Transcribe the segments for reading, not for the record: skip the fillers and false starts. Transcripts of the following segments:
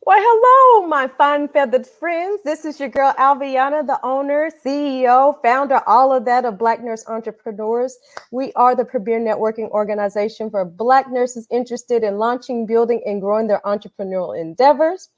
Well, hello, my fine feathered friends. This is your girl Alviana, the owner, CEO, founder, all of that of Black Nurse Entrepreneurs. We are the premier networking organization for Black nurses interested in launching, building, and growing their entrepreneurial endeavors.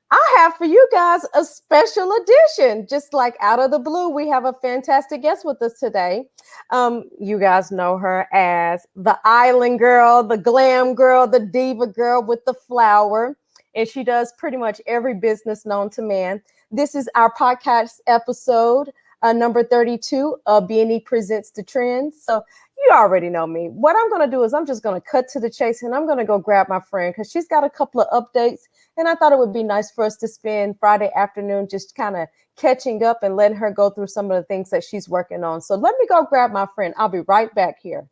I have for you guys a special edition. Just like out of the blue, we have a fantastic guest with us today. You guys know her as the island girl, the glam girl, the diva girl with the flower. And she does pretty much every business known to man. This is our podcast episode, number 32 of B&E Presents the Trends. So you already know me. What I'm going to do is I'm just going to cut to the chase and I'm going to go grab my friend because she's got a couple of updates. And I thought it would be nice for us to spend Friday afternoon just kind of catching up and letting her go through some of the things that she's working on. So let me go grab my friend. I'll be right back here.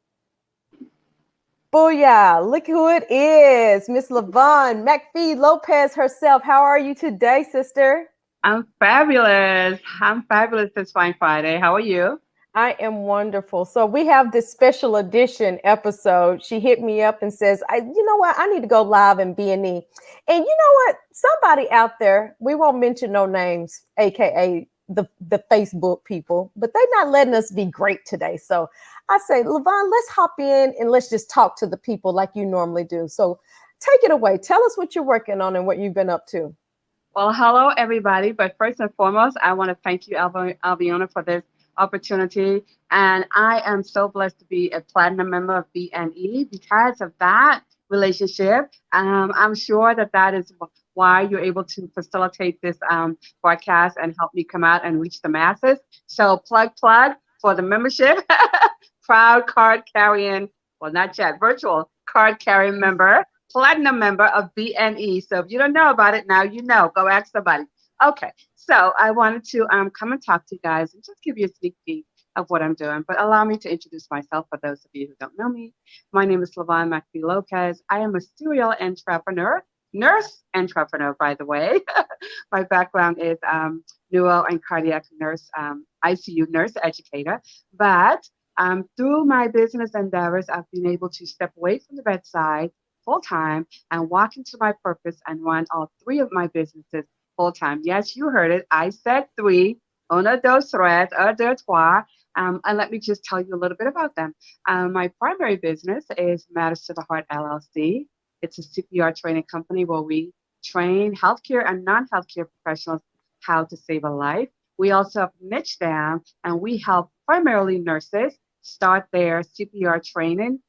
Booyah, look who it is, Miss LaVon McPhee Lopez herself. How are you today, sister? I'm fabulous. I'm fabulous this fine Friday. How are you? I am wonderful. So we have this special edition episode. She hit me up and says, you know what? I need to go live in B&E. And you know what? Somebody out there, we won't mention no names, AKA the Facebook people, but they're not letting us be great today. So I say, LaVon, let's hop in and let's just talk to the people like you normally do. So take it away. Tell us what you're working on and what you've been up to. Well, hello, everybody. But first and foremost, I want to thank you, Alviona, for this opportunity. And I am so blessed to be a platinum member of BNE because of that relationship. I'm sure that is why you're able to facilitate this broadcast and help me come out and reach the masses. So plug for the membership. Proud card carrying, well, not yet, virtual card carrying member, platinum member of BNE. So if you don't know about it, now you know. Go ask somebody. Okay, so I wanted to come and talk to you guys and just give you a sneak peek of what I'm doing. But allow me to introduce myself for those of you who don't know me. My name is LaVon McPhee Lopez. I am a serial entrepreneur, nurse entrepreneur, by the way. My background is neuro and cardiac nurse, ICU nurse educator. But through my business endeavors, I've been able to step away from the bedside full time and walk into my purpose and run all three of my businesses full time. Yes, you heard it. I said three. Una, dos, tres, deux, trois. And let me just tell you a little bit about them. My primary business is Matters to the Heart LLC. It's a CPR training company where we train healthcare and non-healthcare professionals how to save a life. We also have niche down and we help primarily nurses start their CPR training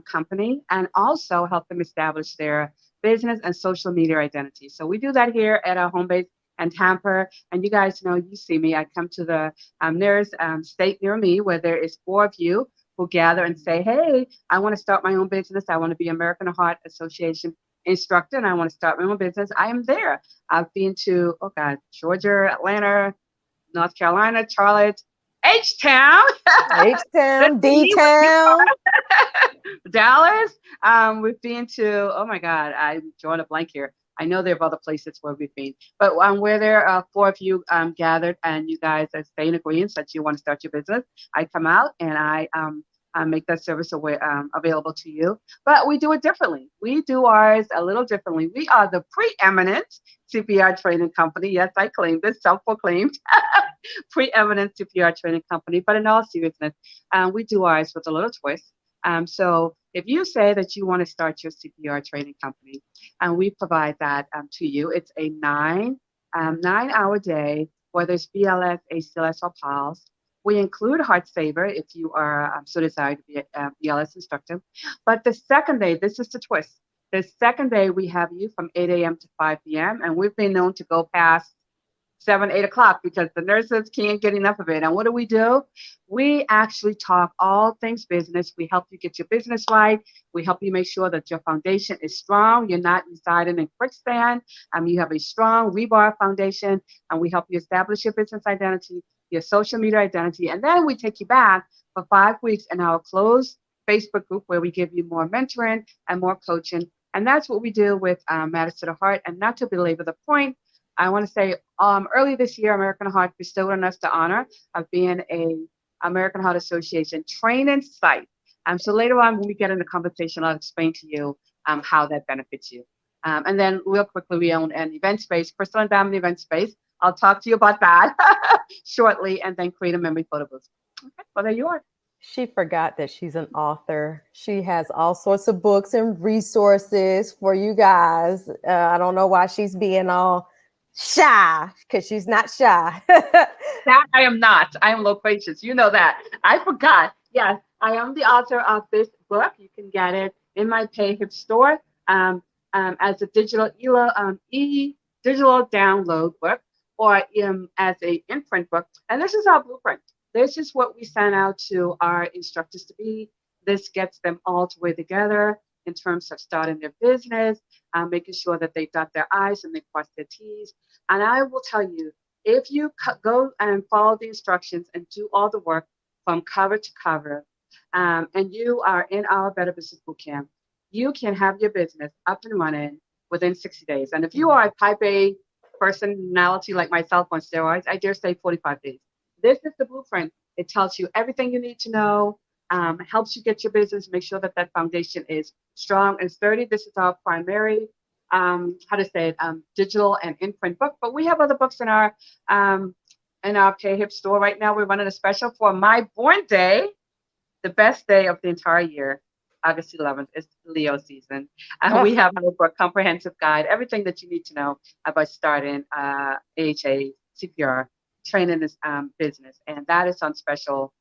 company and also help them establish their business and social media identity. So we do that here at our home base in Tampa. And you guys know, you see me, I come to the nearest state near me where there is 4 of you who gather and say, hey, I want to start my own business. I want to be American Heart Association instructor and I want to start my own business. I am there. I've been to, Georgia, Atlanta, North Carolina, Charlotte, H-Town. H-Town, D-Town. Dallas. We've been to, oh my God, I'm drawing a blank here. I know there are other places where we've been, but where there are 4 of you gathered and you guys are staying in agreement that you want to start your business, I come out and I make that service available to you. But we do it differently. We do ours a little differently. We are the preeminent CPR training company. Yes, I claim this, self-proclaimed preeminent CPR training company. But in all seriousness, we do ours with a little twist. So if you say that you want to start your CPR training company, and we provide that to you, it's a 9-hour day, whether it's BLS, ACLS, or PALS. We include Heart Saver if you are so desired to be a BLS instructor. But the second day, this is the twist. The second day, we have you from 8 a.m. to 5 p.m. And we've been known to go past 7, 8 o'clock because the nurses can't get enough of it. And what do? We actually talk all things business. We help you get your business right. We help you make sure that your foundation is strong. You're not residing in quicksand. You have a strong rebar foundation, and we help you establish your business identity, your social media identity. And then we take you back for 5 weeks in our closed Facebook group where we give you more mentoring and more coaching. And that's what we do with Matters to the Heart. And not to belabor the point, I want to say early this year, American Heart bestowed on us the honor of being a American Heart Association training site. So later on, when we get in the conversation, I'll explain to you how that benefits you. And then real quickly, we own an event space, Crystal and Diamond event space. I'll talk to you about that shortly, and then create a memory photo booth. Okay, well, there you are. She forgot that she's an author. She has all sorts of books and resources for you guys. I don't know why she's being all shy, because she's not shy. That I am not. I am loquacious. You know that. I forgot. Yes, I am the author of this book. You can get it in my PayHip store as a digital download book, or as a imprint book. And this is our blueprint. This is what we sent out to our instructors to be. This gets them all the way together in terms of starting their business, making sure that they dot their I's and they cross their T's. And I will tell you, if you go and follow the instructions and do all the work from cover to cover, and you are in our Better Business Bootcamp, you can have your business up and running within 60 days. And if you are a type A personality like myself on steroids, I dare say 45 days. This is the blueprint. It tells you everything you need to know, helps you get your business, make sure that that foundation is strong and sturdy. This is our primary digital and imprint book. But we have other books in our PayHip store right now. We're running a special for my born day, the best day of the entire year. August 11th is Leo season. We have a book, comprehensive guide, everything that you need to know about starting AHA, CPR, training this business, and that is on special.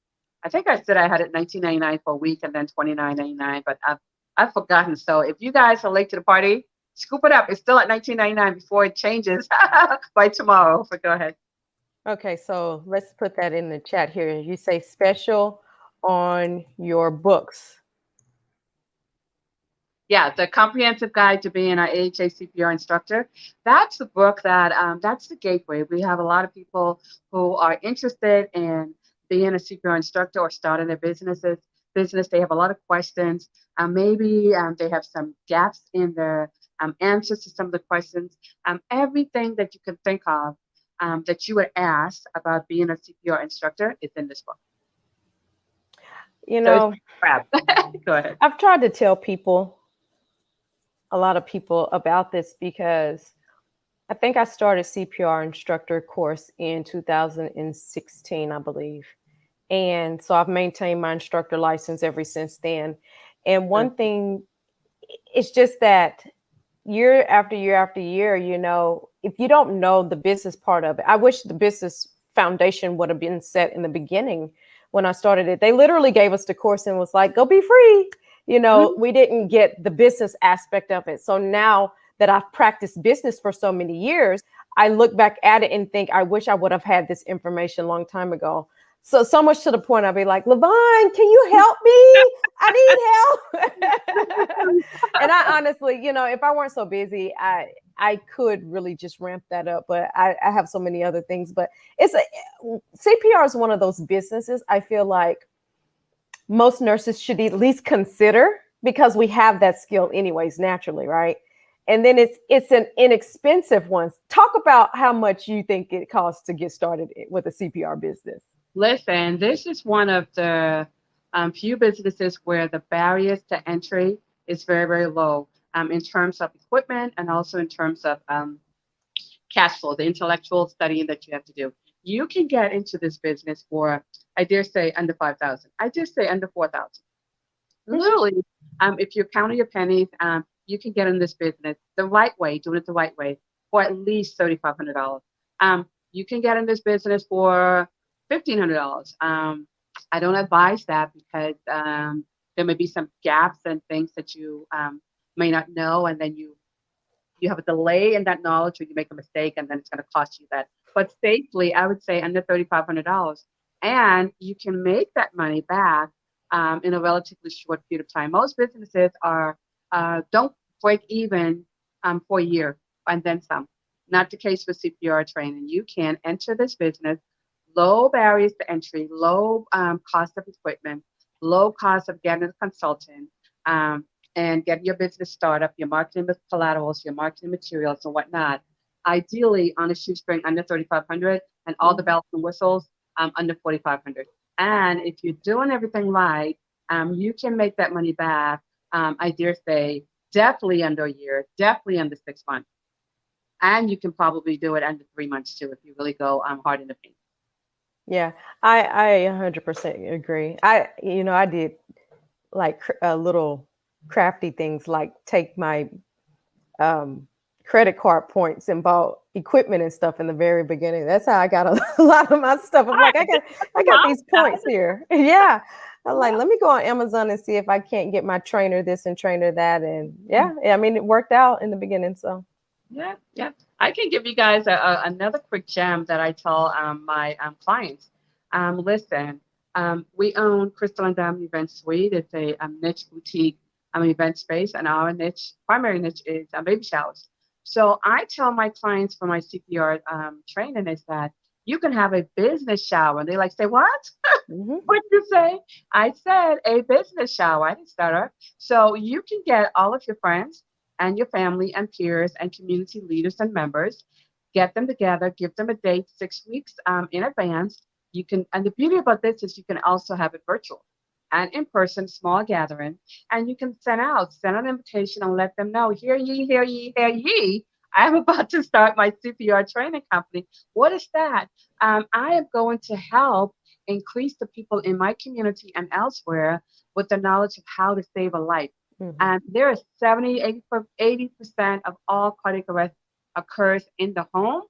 I think I said I had it $19.99 for a week and then $29.99, but I've forgotten. So if you guys are late to the party, scoop it up. It's still at $19.99 before it changes by tomorrow. But go ahead. Okay, so let's put that in the chat here. You say special on your books. Yeah, the comprehensive guide to being an AHA CPR instructor. That's the book that that's the gateway. We have a lot of people who are interested in being a CPR instructor or starting their business. They have a lot of questions. Maybe they have some gaps in their answers to some of the questions. Everything that you can think of that you would ask about being a CPR instructor is in this book. You know, go ahead. I've tried to tell a lot of people about this, because I think I started CPR instructor course in 2016, I believe. And so I've maintained my instructor license ever since then. And one thing, it's just that year after year after year, if you don't know the business part of it, I wish the business foundation would have been set in the beginning when I started it. They literally gave us the course and was like, go be free. We didn't get the business aspect of it. So now that I've practiced business for so many years, I look back at it and think, I wish I would have had this information a long time ago. So much to the point I'll be like, Levon, can you help me? I need help. And I honestly, if I weren't so busy, I could really just ramp that up. But I have so many other things. But CPR is one of those businesses I feel like most nurses should at least consider, because we have that skill anyways, naturally, right? And then it's an inexpensive one. Talk about how much you think it costs to get started with a CPR business. Listen, this is one of the few businesses where the barriers to entry is very, very low in terms of equipment and also in terms of cash flow, the intellectual studying that you have to do. You can get into this business for, I dare say, under 5,000. I dare say under 4,000. Literally, if you're counting your pennies, you can get in this business the right way, doing it the right way, for at least $3,500. You can get in this business for $1,500. I don't advise that, because there may be some gaps and things that you may not know, and then you have a delay in that knowledge, or you make a mistake, and then it's going to cost you that. But safely, I would say under $3,500, and you can make that money back in a relatively short period of time. Most businesses don't break even for a year and then some. Not the case with CPR training. You can enter this business, low barriers to entry, low cost of equipment, low cost of getting a consultant, and getting your business started, your marketing collaterals, your marketing materials, and whatnot. Ideally, on a shoestring under $3,500, and all the bells and whistles under $4,500. And if you're doing everything right, you can make that money back, I dare say, definitely under a year, definitely under 6 months. And you can probably do it under 3 months too if you really go hard in the paint. Yeah, I 100% agree. I did like little crafty things like take my um, credit card points and bought equipment and stuff in the very beginning. That's how I got a lot of my stuff. I'm like, Right. There's I nothing got wrong these with points that. here. Yeah. I'm like, Yeah. let me go on Amazon and see if I can't get my trainer this and trainer that. And yeah, I mean, it worked out in the beginning. So, Yeah, yeah. I can give you guys another quick gem that I tell my clients. Listen, we own Crystal and Diamond Event Suite. It's a niche boutique event space, and our primary niche is baby showers. So I tell my clients for my CPR training is that you can have a business shower. And they like say, what? mhm. What did you say? I said a business shower. I didn't stutter. So you can get all of your friends and your family and peers and community leaders and members, get them together, give them a date 6 weeks in advance. You can, and the beauty about this is you can also have it virtual and in person, small gathering, and you can send an invitation and let them know, hear ye, hear ye, hear ye. I'm about to start my CPR training company. What is that? I am going to help increase the people in my community and elsewhere with the knowledge of how to save a life. Mhm. And there is 70, 80% of all cardiac arrest occurs in the home.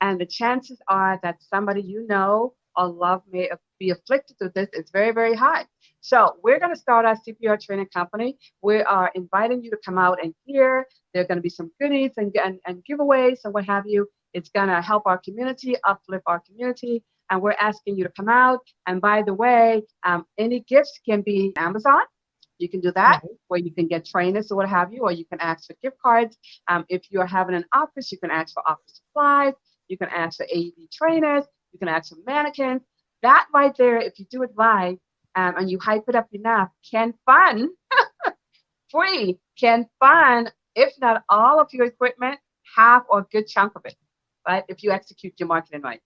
And the chances are that somebody you know or love may be afflicted with this is very, very high. So we're going to start our CPR training company. We are inviting you to come out and hear. There are going to be some goodies and giveaways and what have you. It's going to help our community, uplift our community. And we're asking you to come out. And by the way, any gifts can be Amazon. You can do that, Mhm. where you can get trainers or what have you, or you can ask for gift cards. If you're having an office, you can ask for office supplies. You can ask for AED trainers. You can ask for mannequins. That right there, if you do it right and you hype it up enough, can fund free, can fund, if not all of your equipment, half or a good chunk of it, right? If you execute your marketing right.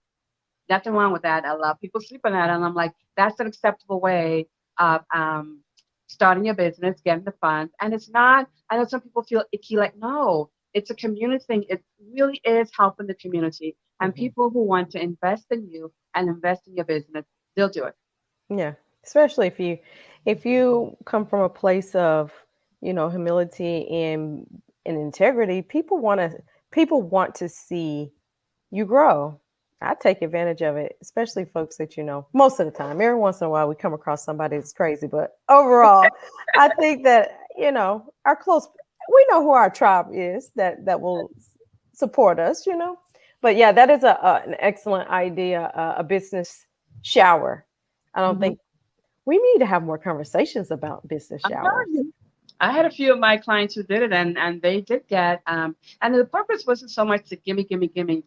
Nothing wrong with that. A lot of people sleep on that. And I'm like, that's an acceptable way of starting your business, getting the funds. And it's not, I know some people feel icky, like, no, it's a community thing. It really is helping the community. And Mhm. people who want to invest in you and invest in your business, they'll do it. Yeah, especially if you come from a place of, humility and integrity, people want to see you grow. I take advantage of it, especially folks that most of the time. Every once in a while we come across somebody that's crazy, but overall, I think that, our close we know who our tribe is that will support us. But yeah, that is an excellent idea, a business shower. I don't Mhm. think we need to have more conversations about business I'm telling showers. you. I had a few of my clients who did it, and they did get, and the purpose wasn't so much to gimme, gimme, gimme.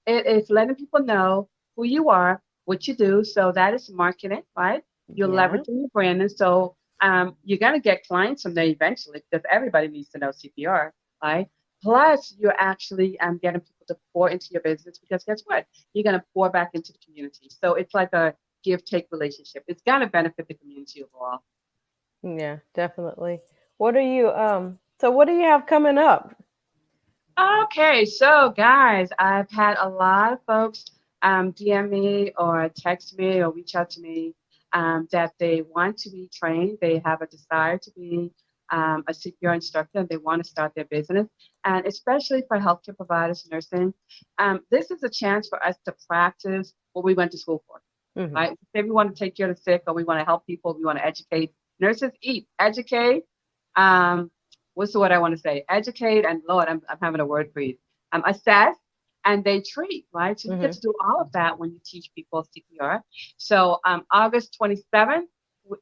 It is letting people know who you are, what you do. So that is marketing, right? You're Yeah. leveraging your brand. And so you're going to get clients from there eventually because everybody needs to know CPR, right? Plus, you're actually getting people to pour into your business because guess what? You're going to pour back into the community. So it's like a give take relationship. It's going to benefit the community overall. Yeah, definitely. What do you have coming up? Okay, so guys, I've had a lot of folks DM me or text me or reach out to me that they want to be trained. They have a desire to be a CPR instructor and they want to start their business. And especially for healthcare providers, nursing, this is a chance for us to practice what we went to school for, Hmm. right? Say we want to take care of the sick or we want to help people, we want to educate. Nurses eat, educate. Um, what's the word I want to say? Educate and Lord, I'm having a word freeze. Assess and they treat, right? So you get Hmm. to do all of that when you teach people CPR. So August 27th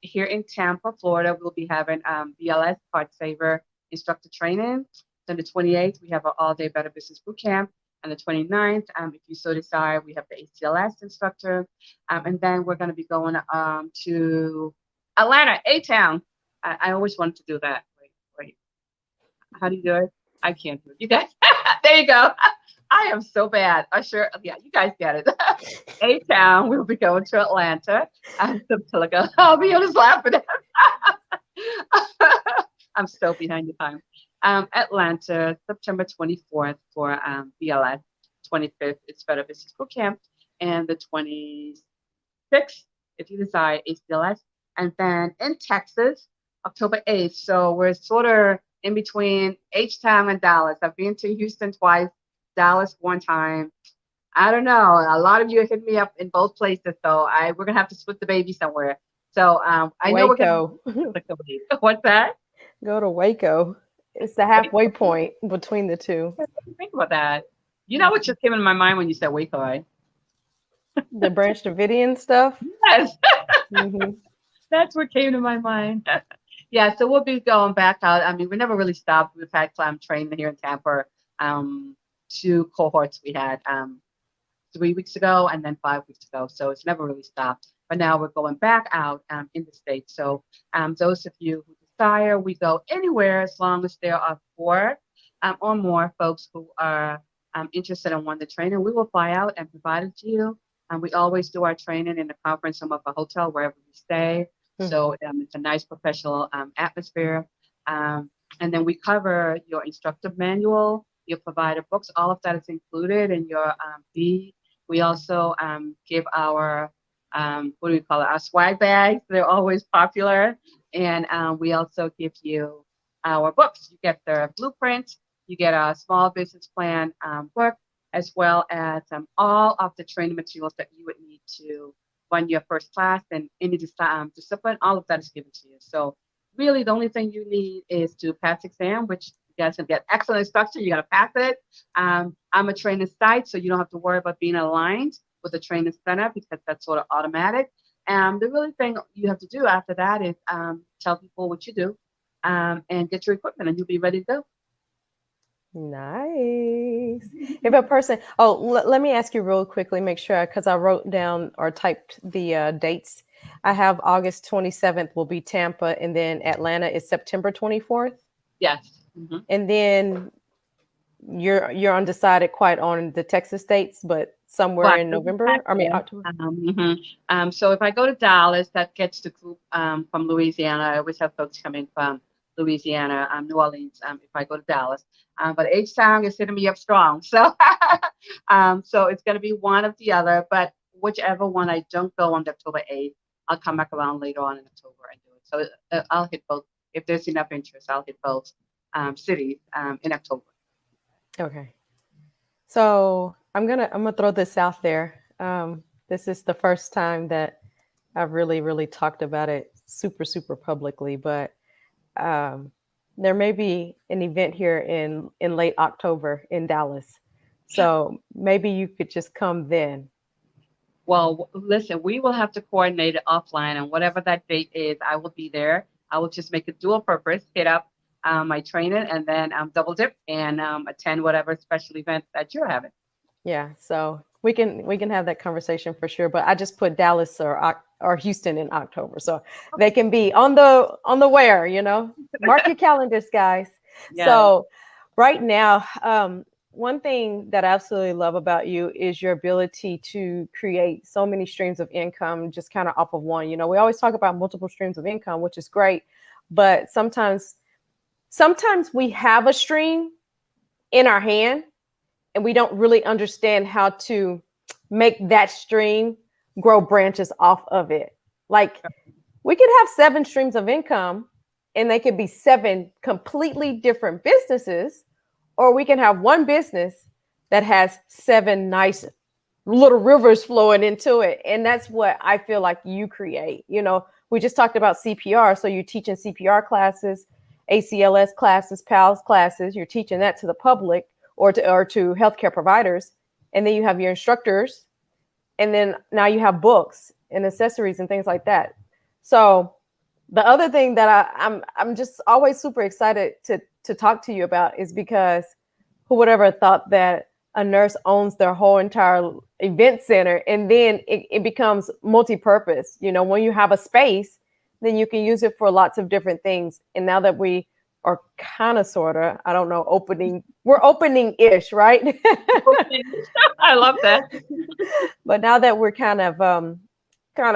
here in Tampa, Florida, we'll be having BLS Part Saver instructor training. Then the 28th, we have an all-day Better Business Bootcamp. And the 29th, if you so desire, we have the ACLS instructor. And then we're going to be going to Atlanta, A-Town. I always wanted to do that. Wait. How do you do it? I can't do it. You guys, there you go. I am so bad. I sure, yeah, you guys get it. A town, we'll be going to Atlanta. I'm so like, oh, Viona's laughing. I'm still behind the time. Atlanta, September 24th for BLS. 25th, it's Better Business Bootcamp. And the 26th, if you decide, is BLS. And then in Texas, October 8th. So we're sort of in between H-Town and Dallas. I've been to Houston twice, Dallas one time. I don't know. A lot of you hit me up in both places, so we're gonna have to split the baby somewhere. So I know we're gonna Waco. what's that? Go to Waco. It's the Wait, halfway point between the two. think about that. You know what just came into my mind when you said Waco, right? The Branch Davidian stuff. Yes, Hmm. that's what came to my mind. Yeah, so we'll be going back out. I mean, we never really stopped. We've had climb training here in Tampa. Um, 2 cohorts we had 3 weeks ago and then 5 weeks ago. So it's never really stopped. But now we're going back out in the States. So those of you who desire, we go anywhere as long as there are 4 or more folks who are interested in wanting to train. And we will fly out and provide it to you. We always do our training in the conference room of a hotel wherever we stay. So it's a nice professional atmosphere. And then we cover your instructor manual, your provider books. All of that is included in your fee. We also give our, what do we call it, our swag bags. They're always popular. And we also give you our books. You get the blueprint, you get a small business plan book, as well as all of the training materials that you would need to run your first class and any discipline. All of that is given to you. So really the only thing you need is to pass exam, which you guys can get excellent instruction. You got to pass it. I'm a training site, so you don't have to worry about being aligned with the training center because that's sort of automatic. And the really thing you have to do after that is tell people what you do and get your equipment and you'll be ready to go. Nice. If a person, let me ask you real quickly, make sure, because I wrote down or typed the dates. I have August 27th will be Tampa, and then Atlanta is September 24th. Yes. And then you're undecided quite on the Texas dates, but somewhere in November, I mean October. So if I go to Dallas, that gets the group from Louisiana. I always have folks coming from Louisiana, New Orleans, if I go to Dallas. But H-Town is hitting me up strong. So so it's going to be one of the other, but whichever one I don't go on October 8th, I'll come back around later on in October and do it. So I'll hit both. If there's enough interest, I'll hit both cities in October. Okay. So I'm gonna throw this out there. This is the first time that I've really talked about it super publicly, but there may be an event here in late October in Dallas. So maybe you could just come then. Well, listen, we will have to coordinate it offline, and whatever that date is, I will be there. I will just make a dual purpose, hit up my training, and then double dip and attend whatever special event that you're having. Yeah, so we can have that conversation for sure. But I just put Dallas or Houston in October, so they can be on the where, mark your calendars, guys. Yeah. So right now, one thing that I absolutely love about you is your ability to create so many streams of income just kind of off of one. We always talk about multiple streams of income, which is great, but sometimes we have a stream in our hand and we don't really understand how to make that stream grow branches off of it. Like we could have 7 streams of income and they could be 7 completely different businesses, or we can have one business that has 7 nice little rivers flowing into it. And that's what I feel like you create. We just talked about CPR. So you're teaching CPR classes, ACLS classes, PALS classes. You're teaching that to the public or to healthcare providers. And then you have your instructors. And then now you have books and accessories and things like that. So the other thing that I'm just always super excited to talk to you about is because who would ever thought that a nurse owns their whole entire event center and then it becomes multi-purpose. When you have a space, then you can use it for lots of different things. And now that we are kind of, sort of, I don't know, we're opening-ish, right? I love that. But now that we're kind of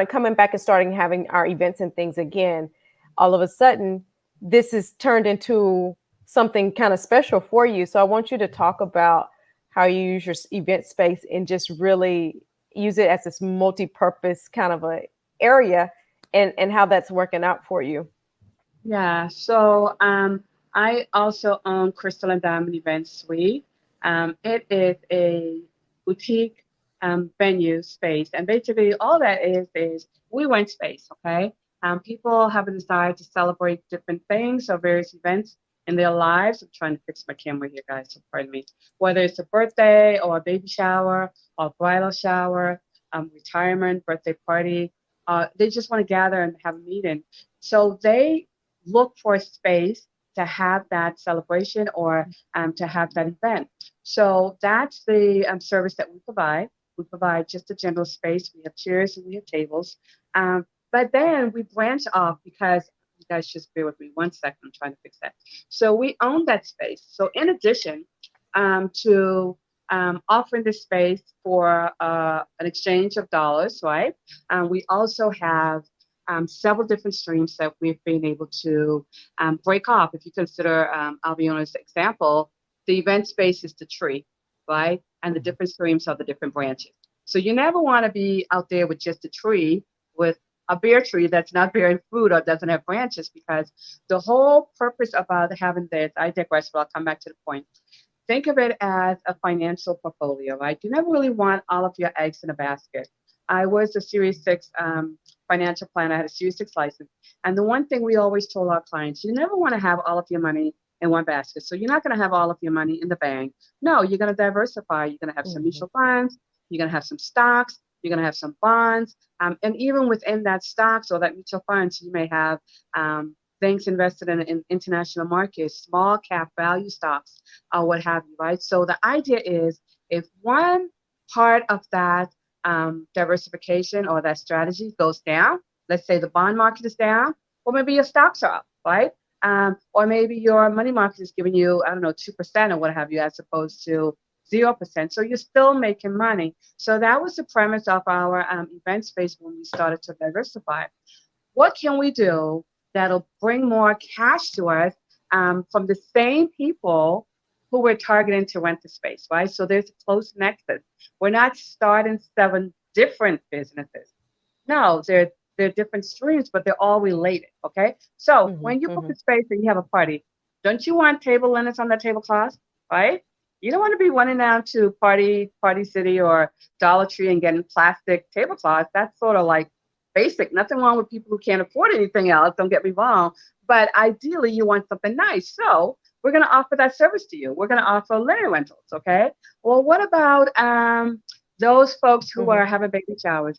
coming back and starting having our events and things again, all of a sudden, this is turned into something kind of special for you. So I want you to talk about how you use your event space and just really use it as this multi-purpose kind of a area, and how that's working out for you. Yeah, so I also own Crystal and Diamond Event Suite. It is a boutique venue space, and basically all that is we rent space. Okay, people have a desire to celebrate different things or various events in their lives. I'm trying to fix my camera here, guys, so pardon me. Whether it's a birthday or a baby shower or bridal shower, retirement, birthday party, they just want to gather and have a meeting. So they look for a space to have that celebration or to have that event. So that's the service that we provide. We provide just a general space. We have chairs and we have tables. But then we branch off because you guys just bear with me 1 second. I'm trying to fix that. So we own that space. So in addition to offering this space for an exchange of dollars, right? We also have several different streams that we've been able to break off. If you consider Alviona's example, the event space is the tree, right? And the different streams are the different branches. So you never want to be out there with just a tree with a bare tree that's not bearing fruit or doesn't have branches, because the whole purpose about having this, I digress, but I'll come back to the point. Think of it as a financial portfolio, right? You never really want all of your eggs in a basket. I was a Series 6 financial planner. I had a Series 6 license. And the one thing we always told our clients, you never want to have all of your money in one basket. So you're not going to have all of your money in the bank. No, you're going to diversify. You're going to have some Mhm. mutual funds. You're going to have some stocks. You're going to have some bonds. And even within that stocks or that mutual funds, you may have things invested in international markets, small cap value stocks, or what have you, right? So the idea is if one part of that diversification or that strategy goes down, let's say the bond market is down, or maybe your stocks are up, right? Or maybe your money market is giving you, I don't know, 2% or what have you, as opposed to 0%. So you're still making money. So that was the premise of our event space when we started to diversify. What can we do that'll bring more cash to us from the same people who we're targeting to rent the space, right? So there's a close nexus. We're not starting 7 different businesses. No, they're different streams, but they're all related. Okay. So Mhm. when you book a Mhm. space and you have a party, don't you want table linens on that tablecloth, right? You don't want to be running down to Party City or Dollar Tree and getting plastic tablecloths. That's sort of like basic. Nothing wrong with people who can't afford anything else. Don't get me wrong. But ideally, you want something nice. So we're going to offer that service to you. We're going to offer linen rentals. Okay. Well, what about those folks who Mhm. are having baby showers?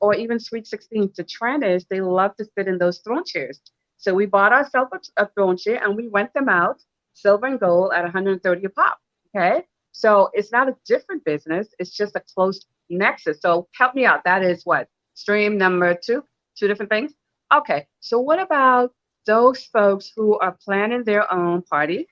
Or even Sweet 16s, the trend is they love to sit in those throne chairs. So we bought ourselves a throne chair and we rent them out, silver and gold, at 130 a pop. Okay. So it's not a different business. It's just a close nexus. So help me out. That is what? Stream number two different things. Okay. So what about those folks who are planning their own party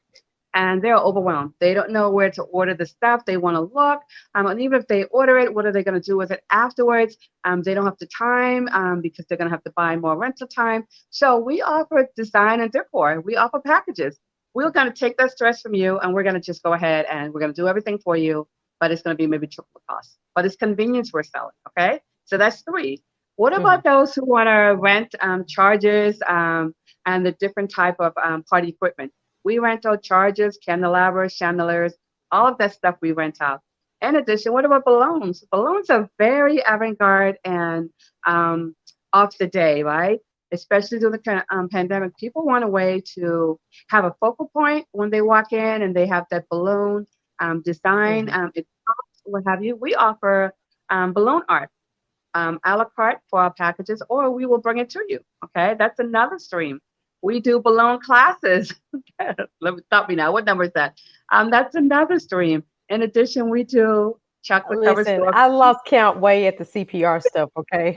and they're overwhelmed? They don't know where to order the stuff. They want to look. And even if they order it, what are they going to do with it afterwards? They don't have the time because they're going to have to buy more rental time. So we offer design and decor. We offer packages. We're going to take that stress from you and we're going to just go ahead and we're going to do everything for you, but it's going to be maybe triple the cost. But it's convenience we're selling. Okay. So that's 3. What Mhm. about those who want to rent chargers and the different type of party equipment? We rent out chargers, candelabras, chandeliers, all of that stuff we rent out. In addition, what about balloons? Balloons are very avant-garde and of the day, right? Especially during the pandemic, people want a way to have a focal point when they walk in and they have that balloon design, Mhm. it pops, what have you. We offer balloon art a la carte for our packages, or we will bring it to you. Okay, that's another stream. We do balloon classes. Let me stop me now. What number is that? That's another stream. In addition, we do chocolate covered Listen, store I lost count way at the CPR stuff. Okay.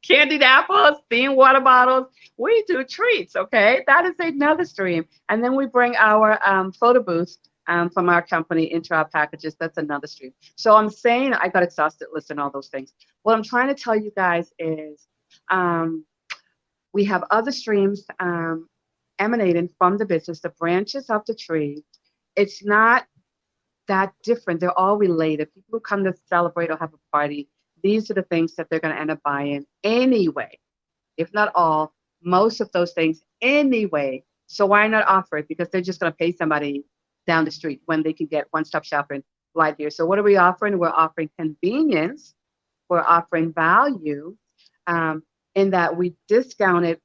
candied apples, themed water bottles. We do treats, okay? That is another stream. And then we bring our photo booths from our company into our packages. That's another stream. So I'm saying I got exhausted listing all those things. What I'm trying to tell you guys is um, We have other streams emanating from the business, the branches of the tree. It's not that different. They're all related. People who come to celebrate or have a party, these are the things that they're going to end up buying anyway, if not all, most of those things anyway. So why not offer it? Because they're just going to pay somebody down the street when they can get one-stop shopping right here. So what are we offering? We're offering convenience. We're offering value, in that we discount it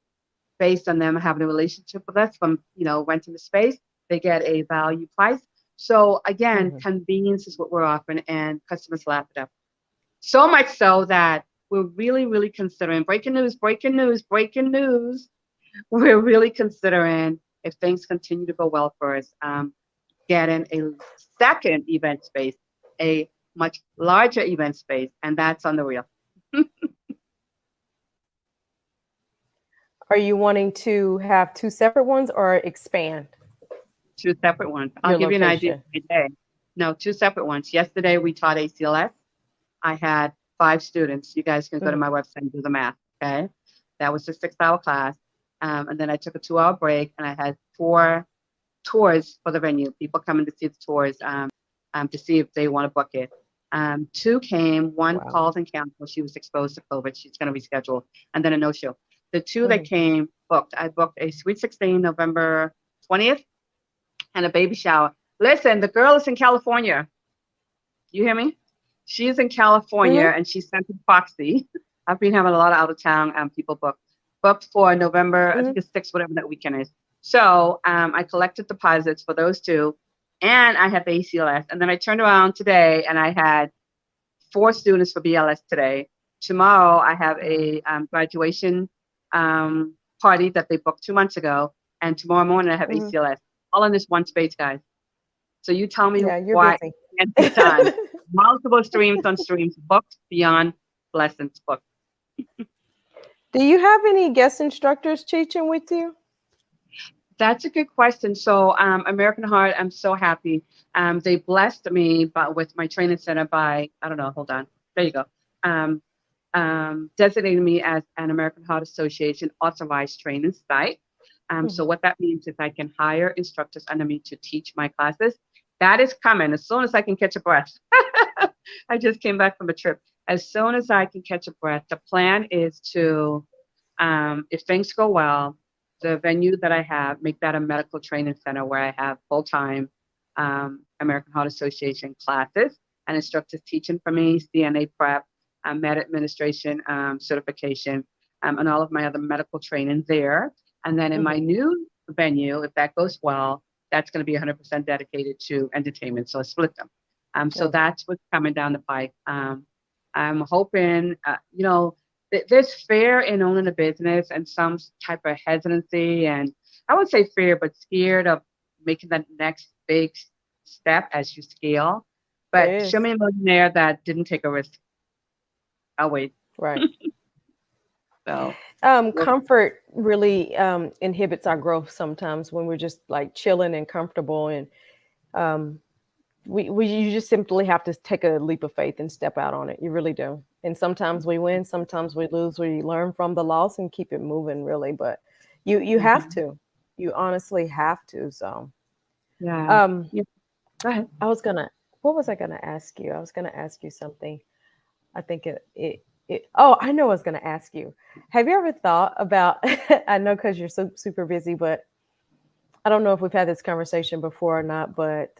based on them having a relationship with us from, renting the space. They get a value price. So again, convenience is what we're offering, and customers lap it up. So much so that we're really, really considering breaking news. We're really considering, if things continue to go well for us, getting a second event space, a much larger event space, and that's on the wheel. Are you wanting to have two separate ones or expand? Two separate ones. I'll give you an idea today. No, two separate ones. Yesterday we taught ACLS. I had 5 students. You guys can go to my website and do the math. Okay, that was a 6-hour class, and then I took a 2-hour break, and I had 4 tours for the venue. People coming to see the tours, to see if they want to book it. 2 came. One called and canceled. She was exposed to COVID. She's going to reschedule, and then a no-show. The 2 that came booked. I booked a Sweet 16 November 20th and a baby shower. Listen, the girl is in California. You hear me? She's in California, and she sent to Foxy. I've been having a lot of out-of-town people booked for November, I think it's 6th, whatever that weekend is. So I collected deposits for those 2, and I had the ACLS. And then I turned around today, and I had 4 students for BLS today. Tomorrow, I have a graduation party that they booked 2 months ago, and tomorrow morning I have ACLS. All in this one space, guys. So you tell me why I can't be done. Multiple streams on streams, booked beyond lessons booked. Do you have any guest instructors teaching with you? That's a good question. So American Heart, I'm so happy. They blessed me with my training center by, I don't know, hold on. There you go. Designating me as an American Heart Association authorized training site. So what that means is I can hire instructors under me to teach my classes. That is coming as soon as I can catch a breath. I just came back from a trip. As soon as I can catch a breath, the plan is to, if things go well, the venue that I have, make that a medical training center where I have full-time American Heart Association classes and instructors teaching for me, CNA prep, med administration certification, and all of my other medical training there. And then in my new venue, if that goes well, that's going to be 100% dedicated to entertainment. So I split them. So that's what's coming down the pike. I'm hoping, there's fear in owning a business and some type of hesitancy, and I would say fear, but scared of making the next big step as you scale. But show me a millionaire that didn't take a risk. I'll wait. Right. So comfort really inhibits our growth sometimes when we're just like chilling and comfortable, and you just simply have to take a leap of faith and step out on it. You really do. And sometimes we win, sometimes we lose. We learn from the loss and keep it moving, really. But you have to. You honestly have to. So yeah. Go ahead. What was I gonna ask you? I was gonna ask you something. I think I know I was going to ask you. Have you ever thought about, I know because you're so super busy, but I don't know if we've had this conversation before or not, but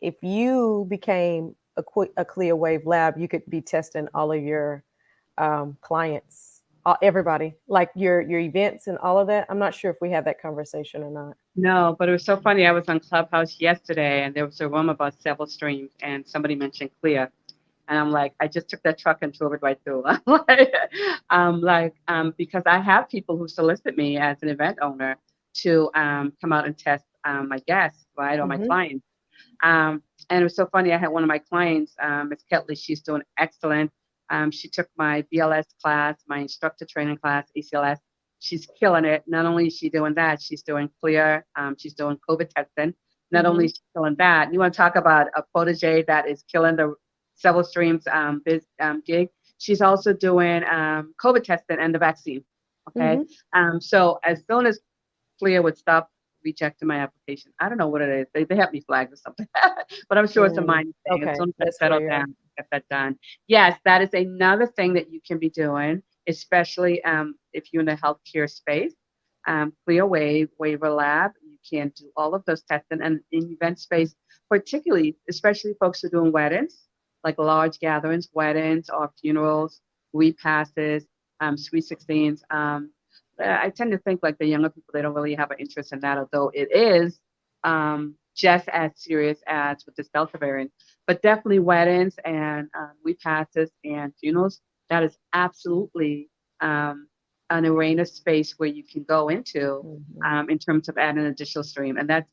if you became a Clear Wave lab, you could be testing all of your clients, everybody, like your events and all of that. I'm not sure if we had that conversation or not. No, but it was so funny. I was on Clubhouse yesterday, and there was a room about several streams, and somebody mentioned Clear. And I'm like, I just took that truck and drove it right through. Because I have people who solicit me as an event owner to come out and test my guests, right, or my clients. And it was so funny. I had one of my clients, Ms. Ketley. She's doing excellent. She took my BLS class, my instructor training class, ACLS. She's killing it. Not only is she doing that, she's doing Clear. She's doing COVID testing. Not only is she killing that, you want to talk about a protege that is killing the several streams gig. She's also doing COVID testing and the vaccine. Okay. So as soon as Clear would stop rejecting my application, I don't know what it is. They have me flagged or something, but I'm sure it's a minor thing. As Okay, soon as I that's settle clear. down, get that done. Yes, that is another thing that you can be doing, especially if you're in the healthcare space. Clear Waiver Lab, you can do all of those testing, and in event space, particularly, especially folks who are doing weddings, like large gatherings, weddings or funerals, repasses, sweet 16s. I tend to think like the younger people, they don't really have an interest in that, although it is just as serious as with this Delta variant. But definitely weddings and repasses and funerals, that is absolutely an arena space where you can go into Mhm. in terms of adding an additional stream. And that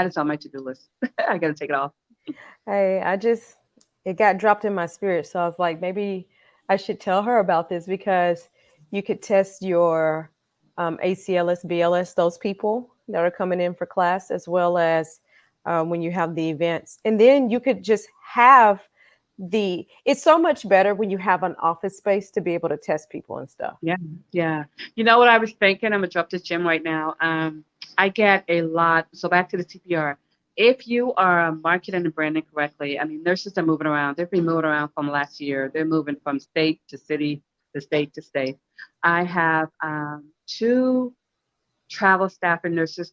is on my to-do list. I got to take it off. Hey, it got dropped in my spirit. So I was like, maybe I should tell her about this because you could test your ACLS, BLS, those people that are coming in for class, as well as when you have the events. And then you could just have it's so much better when you have an office space to be able to test people and stuff. Yeah, yeah. You know what I was thinking? I'm gonna drop this gym right now. I get a lot. So back to the CPR. If you are marketing and branding correctly, I mean, nurses are moving around. They've been moving around from last year. They're moving from state to city to state to state. I have two travel staff and nurses,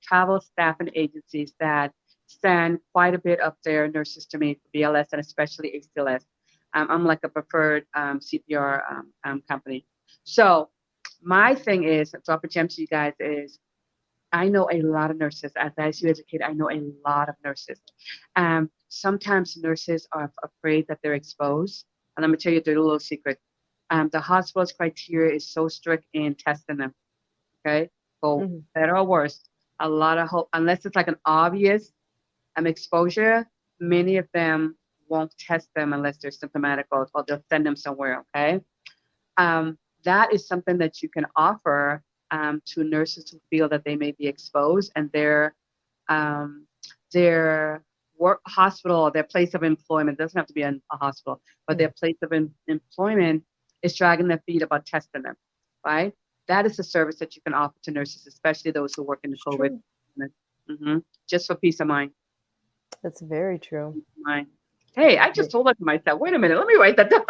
travel staff and agencies that send quite a bit of their nurses to me for BLS and especially ACLS. I'm like a preferred CPR company. So my thing is, drop a gem to you guys is I know a lot of nurses. As I ICU educator, I know a lot of nurses. Sometimes nurses are afraid that they're exposed. And let me tell you a dirty little secret. The hospital's criteria is so strict in testing them. Okay, for Mhm. better or worse, a lot of hope, unless it's like an obvious exposure, many of them won't test them unless they're symptomatic or they'll send them somewhere. Okay, that is something that you can offer to nurses who feel that they may be exposed and um, their work hospital or their place of employment doesn't have to be a hospital, but their place of employment is dragging their feet about testing them, right? That is a service that you can offer to nurses, especially those who work in the It's COVID. true. hmm Just for peace of mind. That's very true. Mind. Hey, I just told that to myself. Wait a minute, let me write that down.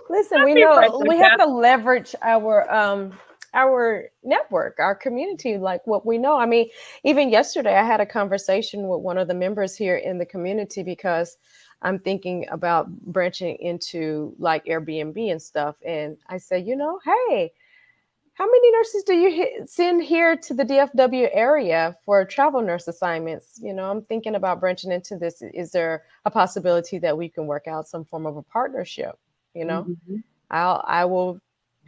Listen, Let we me write know that we have down. to leverage our network, our community, like what we know. I mean, even yesterday I had a conversation with one of the members here in the community because I'm thinking about branching into like Airbnb and stuff. And I said, hey, how many nurses do you send here to the DFW area for travel nurse assignments? I'm thinking about branching into this. Is there a possibility that we can work out some form of a partnership? You know, hmm I will.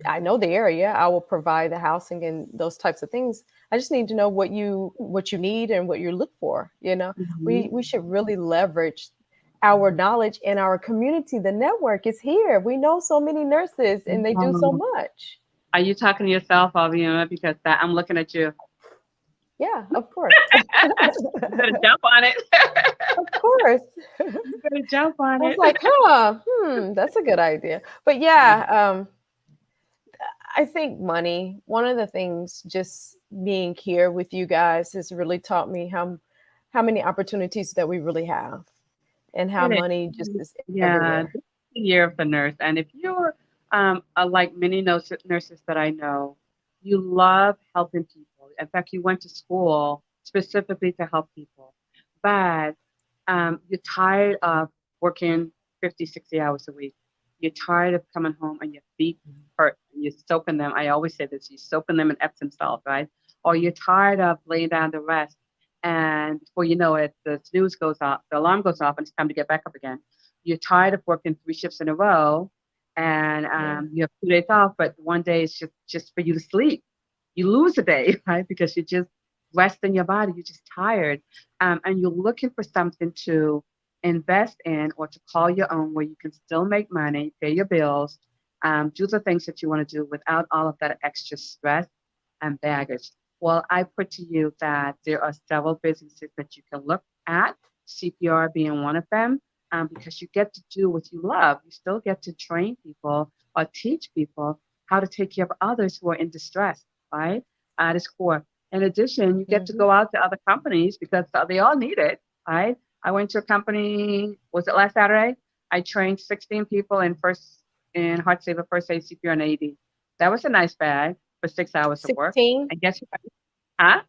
I know the area. I will provide the housing and those types of things. I just need to know what you need and what you look for. hmm We should really leverage our knowledge and our community. The network is here. We know so many nurses and they do so much. Are you talking to yourself, Aviana? Because I'm looking at you. Yeah, of course. You better jump on it. Of course. You better jump on I was it. like, that's a good idea. But yeah, I think money, one of the things just being here with you guys has really taught me how many opportunities that we really have and how It money just is. is Yeah, everywhere. this is the year of the nurse. And if you're like many nurses that I know, you love helping people. In fact, you went to school specifically to help people. But you're tired of working 50, 60 hours a week. You're tired of coming home and your feet hurt and you're soaking them. I always say this, you're soaking them in Epsom salt, right? Or you're tired of laying down to rest. And before you know it, the snooze goes off, the alarm goes off, and it's time to get back up again. You're tired of working three shifts in a row and Yeah. you have 2 days off, but one day is just for you to sleep. You lose a day, right? Because you're just resting your body, you're just tired. And you're looking for something to invest in or to call your own where you can still make money, pay your bills, do the things that you want to do without all of that extra stress and baggage. Well, I put to you that there are several businesses that you can look at, CPR being one of them. because you get to do what you love. You still get to train people or teach people how to take care of others who are in distress, right? At its core. In addition, you get to Mm-hmm. go out to other companies because they all need it, right? I went to a company, was it last Saturday? I trained 16 people in Heart Saver First Aid CPR and AED. That was a nice bag for 6 hours of work. 16. And guess what? Huh?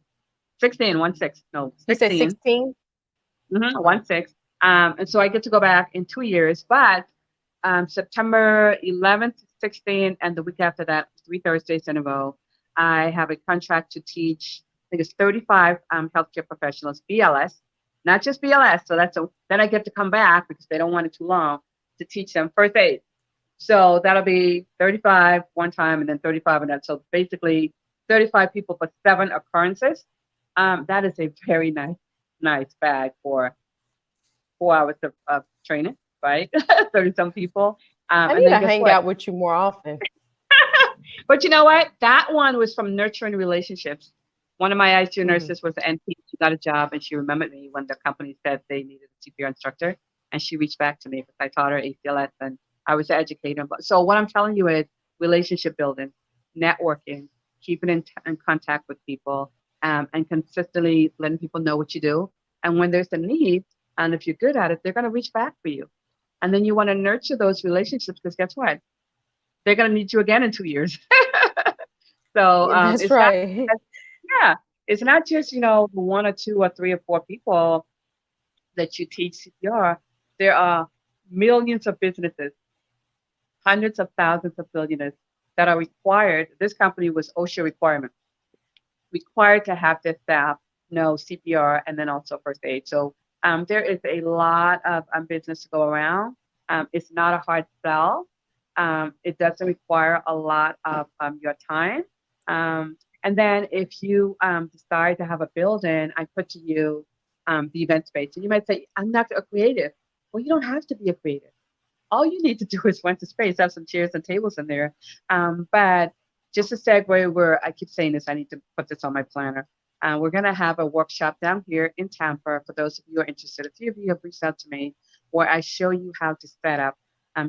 16, 1 6. No, You said 16. 16? 1 6. And so I get to go back in 2 years, but September 11th, 16th, and the week after that, 3 Thursdays in a row, I have a contract to teach, I think it's 35 healthcare professionals, BLS, not just BLS. So then I get to come back because they don't want it too long to teach them first aid. So that'll be 35 one time and then 35 and that. So basically 35 people for 7 occurrences. That is a very nice bag for 4 hours of training, right? 30 some people. I And need then to guess hang what? out with you more often. But you know what? That one was from nurturing relationships. One of my ICU Mm. nurses was an NP. She got a job and she remembered me when the company said they needed a CPR instructor. And she reached back to me because I taught her ACLS and I was an educator. So what I'm telling you is relationship building, networking, keeping in contact with people, and consistently letting people know what you do. And when there's a need, and if you're good at it, they're going to reach back for you. And then you want to nurture those relationships because guess what? They're going to need you again in 2 years. So Yeah, that's it's not, right. yeah, it's not just, the one or two or three or four people that you teach CPR. There are millions of businesses, hundreds of thousands of billionaires that are required. This company was OSHA required to have their staff know CPR and then also first aid. So there is a lot of business to go around. It's not a hard sell. It doesn't require a lot of your time. And then if you decide to have a building, I put to you the event space. And you might say, I'm not a creative. Well, you don't have to be a creative. All you need to do is rent a space, have some chairs and tables in there. But just a segue where I keep saying this, I need to put this on my planner. We're going to have a workshop down here in Tampa for those of you who are interested. A few of you have reached out to me where I show you how to set up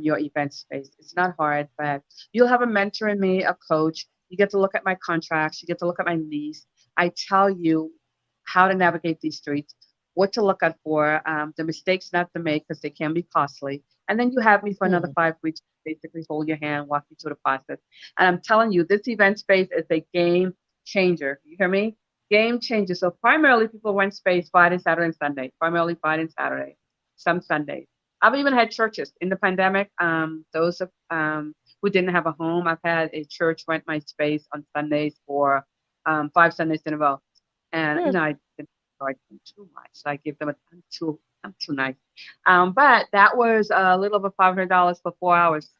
your event space. It's not hard, but you'll have a mentor in me, a coach. You get to look at my contracts. You get to look at my lease. I tell you how to navigate these streets, what to look out for, the mistakes not to make because they can be costly. And then you have me for another Mm. 5 weeks, basically hold your hand, walk you through the process. And I'm telling you, this event space is a game changer. You hear me? Game changer. So primarily people rent space Friday, Saturday, and Sunday. Primarily Friday and Saturday, some Sundays. I've even had churches in the pandemic. Those who didn't have a home, I've had a church rent my space on Sundays for 5 Sundays in a row. And Mm. I didn't charge them too much. So I give them I'm too nice. But that was a little over $500 for 4 hours,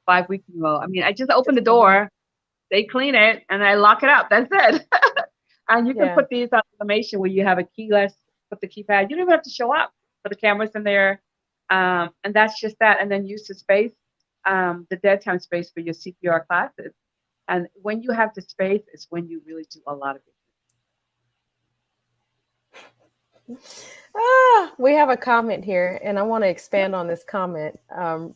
5 weeks in a row. I mean, I just open the That's fine. door, they clean it, and I lock it up. That's it. And you can Yeah. put these on automation where you have a keyless, put the keypad. You don't even have to show up. Put the cameras in there. And that's just that. And then use the space, the dead time space for your CPR classes. And when you have the space, it's when you really do a lot of it. We have a comment here, and I want to expand on this comment.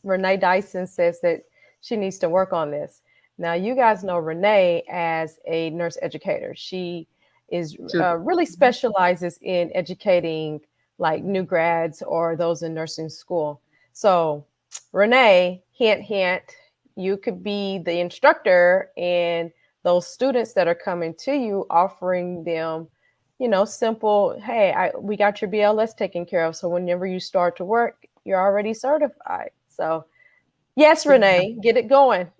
Renee Dyson says that she needs to work on this. Now, you guys know Renee as a nurse educator. She is really specializes in educating like new grads or those in nursing school. So, Renee, hint, hint, you could be the instructor, and those students that are coming to you, offering them simple, hey, we got your BLS taken care of. So whenever you start to work, you're already certified. So yes, Renee, get it going.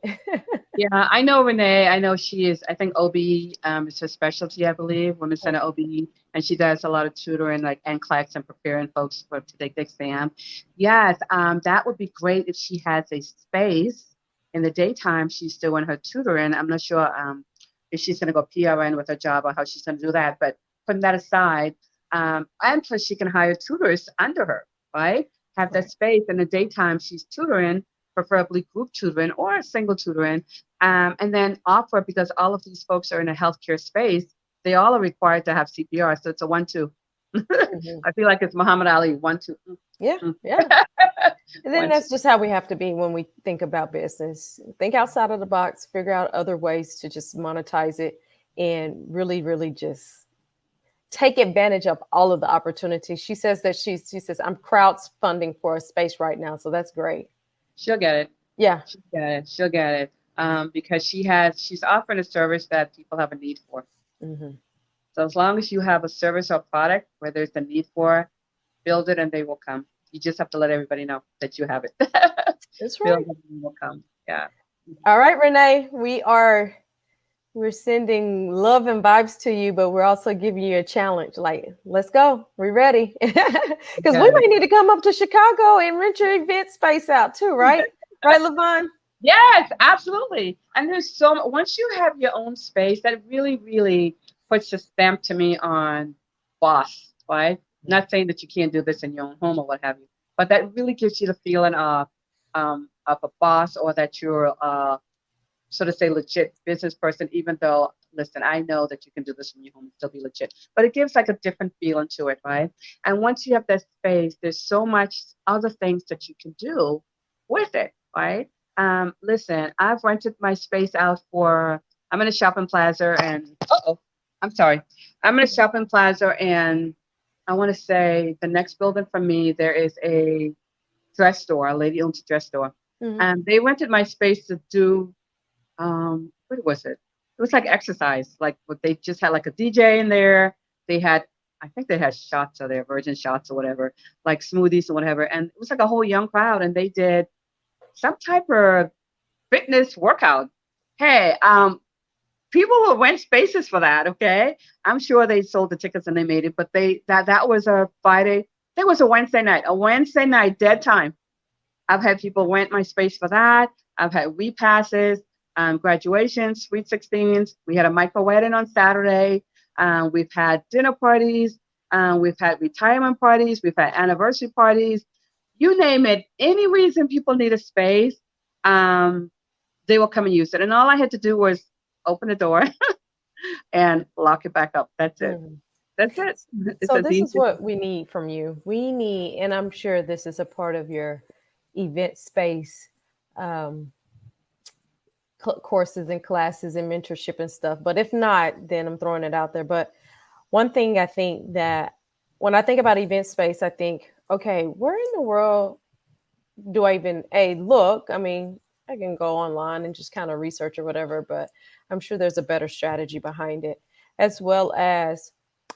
Yeah, I know Renee. I know she is, I think OB is her specialty, I believe, Women's Center OB. And she does a lot of tutoring, like NCLEX and preparing folks to take the exam. Yes, that would be great if she has a space in the daytime. She's doing her tutoring. I'm not sure if she's going to go PRN with her job or how she's going to do that. But putting that aside, and plus she can hire tutors under her, right? Have that space in the daytime. She's tutoring, preferably group tutoring or single tutoring, and then offer, because all of these folks are in a healthcare space, they all are required to have CPR. So it's a 1-2. Mhm. I feel like it's Muhammad Ali, 1, 2. Yeah, Mm. yeah. And then 1, 2. that's just how we have to be when we think about business. Think outside of the box, figure out other ways to just monetize it and really, really just take advantage of all of the opportunities. She says that she says, I'm crowdfunding for a space right now. So that's great. She'll get it. Yeah. She'll get it. She'll get it. Because she's offering a service that people have a need for. Hmm. So as long as you have a service or product where there's a need for, build it and they will come. You just have to let everybody know that you have it. That's Build right. it and they will come. Yeah. All right, Renee, we're sending love and vibes to you, but we're also giving you a challenge. Like, let's go. We're ready. Because we Okay. might need to come up to Chicago and rent your event space out too, right? Right, Levon? Yes, absolutely. And there's once you have your own space, that really, really puts a stamp to me on boss, right? Not saying that you can't do this in your own home or what have you, but that really gives you the feeling of a boss, or that you're so to say legit business person, even though listen, I know that you can do this from your home and still be legit. But it gives like a different feeling to it, right? And once you have that space, there's so much other things that you can do with it, right? Listen, I've rented my space out for I'm in a shopping plaza and I'm sorry. I'm in a shopping plaza and I want to say the next building from me there is a dress store. A lady owns a dress store. Mhm. And they rented my space to do what was it? It was like exercise. Like what they just had like a DJ in there. They had I think they had shots of their virgin shots or whatever, like smoothies or whatever. And it was like a whole young crowd and they did some type of fitness workout. Hey, people will rent spaces for that, okay? I'm sure they sold the tickets and they made it, but that was a Friday. That was a Wednesday night. A Wednesday night dead time. I've had people rent my space for that. I've had repasses, graduations, sweet 16s. We had a micro wedding on Saturday. We've had dinner parties. We've had retirement parties. We've had anniversary parties. You name it. Any reason people need a space, um, they will come and use it. And all I had to do was open the door and lock it back up. That's it. Mhm. That's it. It's So as this easy is as what we need from you. We need, and I'm sure this is a part of your event space um, courses and classes and mentorship and stuff. But if not, then I'm throwing it out there. But one thing I think that when I think about event space, I think, okay, where in the world do I even look? I mean, I can go online and just kind of research or whatever, but I'm sure there's a better strategy behind it, as well as